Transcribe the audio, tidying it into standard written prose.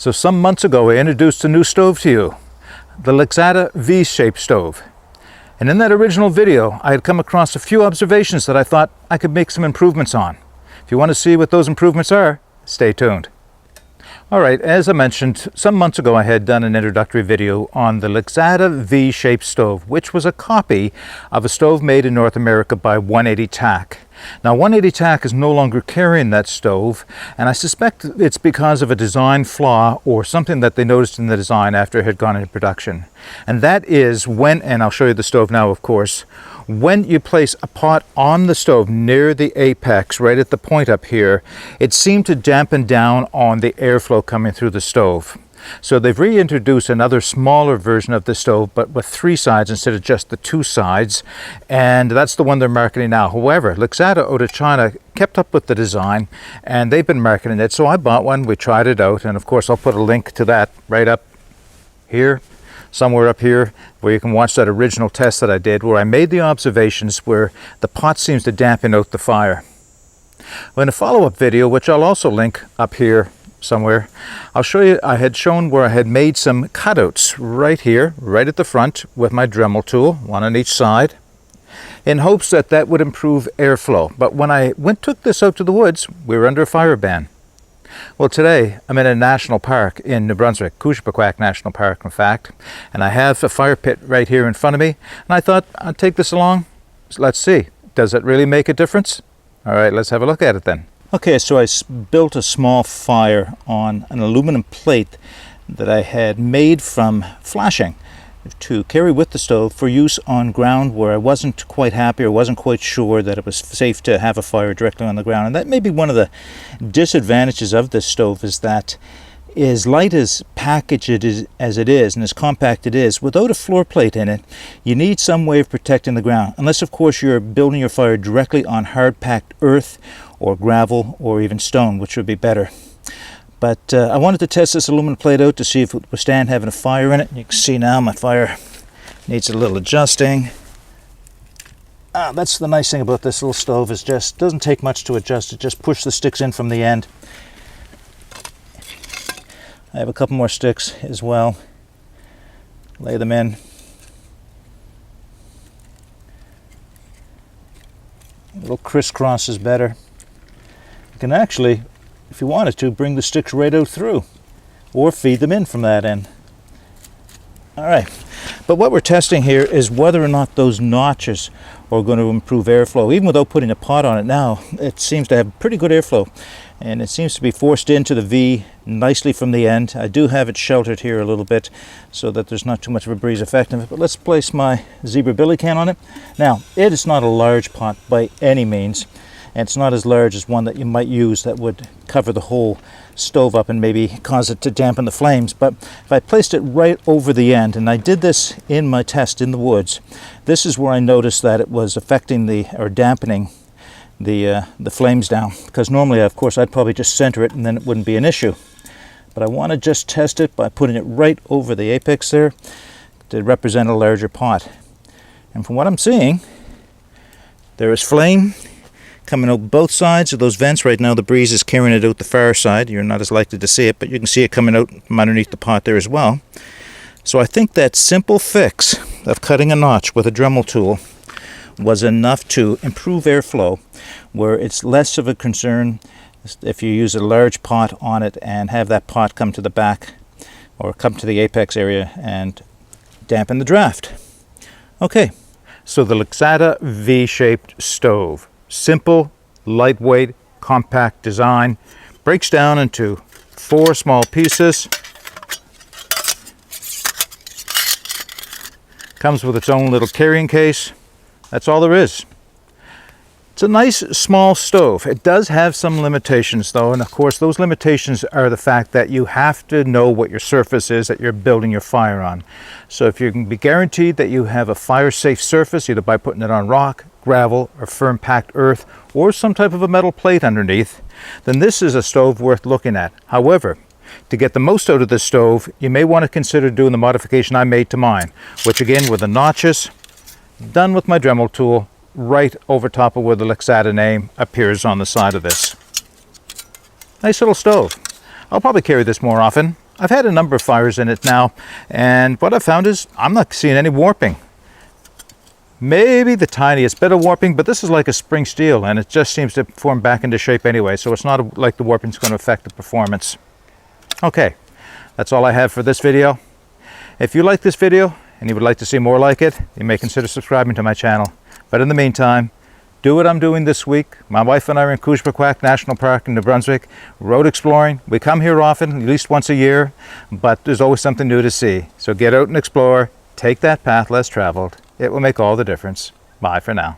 So some months ago I introduced a new stove to you, the Lixada V-shaped stove. And in that original video I had come across a few observations that I thought I could make some improvements on. If you want to see what those improvements are, stay tuned. Alright, as I mentioned, some months ago I had done an introductory video on the Lixada V-shaped stove, which was a copy of a stove made in North America by 180 Tac. Now 180 Tac is no longer carrying that stove, and I suspect it's because of a design flaw or something that they noticed in the design after it had gone into production. And that is when, and I'll show you the stove now of course, when you place a pot on the stove near the apex, right at the point up here, it seemed to dampen down on the airflow coming through the stove. So they've reintroduced another smaller version of the stove, but with 3 sides instead of just the 2 sides, and that's the one they're marketing now. However, Lixada out of China kept up with the design, and they've been marketing it, so I bought one, we tried it out, and of course I'll put a link to that right up here, somewhere up here, where you can watch that original test that I did, where I made the observations where the pot seems to dampen out the fire. Well, in a follow-up video, which I'll also link up here somewhere, I'll show you, I had shown where I had made some cutouts right here, right at the front with my Dremel tool, one on each side, in hopes that that would improve airflow. But when I took this out to the woods, we were under a fire ban. Well, today I'm in a national park in New Brunswick, Kouchipequak National Park in fact, and I have a fire pit right here in front of me, and I thought I'd take this along. So let's see, does it really make a difference? All right, let's have a look at it then. Okay, so I built a small fire on an aluminum plate that I had made from flashing to carry with the stove for use on ground where I wasn't quite happy or wasn't quite sure that it was safe to have a fire directly on the ground. And that may be one of the disadvantages of this stove, is that as light as packaged as it is and as compact it is, without a floor plate in it, you need some way of protecting the ground. Unless of course you're building your fire directly on hard packed earth or gravel or even stone, which would be better. But I wanted to test this aluminum plate out to see if it would withstand having a fire in it. You can see now my fire needs a little adjusting. That's the nice thing about this little stove, is just doesn't take much to adjust it. Just push the sticks in from the end. I have a couple more sticks as well. Lay them in. A little crisscross is better. You can actually, if you wanted to, bring the sticks right out through or feed them in from that end. All right, but what we're testing here is whether or not those notches are going to improve airflow. Even without putting a pot on it now, it seems to have pretty good airflow, and it seems to be forced into the V nicely from the end. I do have it sheltered here a little bit so that there's not too much of a breeze effect in it, but let's place my zebra billy can on it. Now, it is not a large pot by any means, and it's not as large as one that you might use that would cover the whole stove up and maybe cause it to dampen the flames. But if I placed it right over the end, and I did this in my test in the woods, this is where I noticed that it was affecting or dampening the flames down, because normally of course I'd probably just center it and then it wouldn't be an issue. But I want to just test it by putting it right over the apex there to represent a larger pot. And from what I'm seeing, there is flame coming out both sides of those vents. Right now the breeze is carrying it out the far side. You're not as likely to see it, but you can see it coming out from underneath the pot there as well. So I think that simple fix of cutting a notch with a Dremel tool was enough to improve airflow, where it's less of a concern if you use a large pot on it and have that pot come to the back or come to the apex area and dampen the draft. Okay, so the Lixada V-shaped stove. Simple, lightweight, compact design, breaks down into 4 small pieces, comes with its own little carrying case. That's all there is. It's a nice small stove. It does have some limitations though, and of course those limitations are the fact that you have to know what your surface is that you're building your fire on. So if you can be guaranteed that you have a fire safe surface, either by putting it on rock, gravel, or firm packed earth, or some type of a metal plate underneath, then this is a stove worth looking at. However, to get the most out of this stove, you may want to consider doing the modification I made to mine, which again with the notches, done with my Dremel tool, right over top of where the Lixada name appears on the side of this. Nice little stove. I'll probably carry this more often. I've had a number of fires in it now, and what I've found is I'm not seeing any warping. Maybe the tiniest bit of warping, but this is like a spring steel, and it just seems to form back into shape anyway, so it's not like the warping is going to affect the performance. Okay, that's all I have for this video. If you like this video and you would like to see more like it, you may consider subscribing to my channel. But in the meantime, do what I'm doing this week. My wife and I are in Kujberquack National Park in New Brunswick, road exploring. We come here often, at least once a year, but there's always something new to see. So get out and explore. Take that path less traveled. It will make all the difference. Bye for now.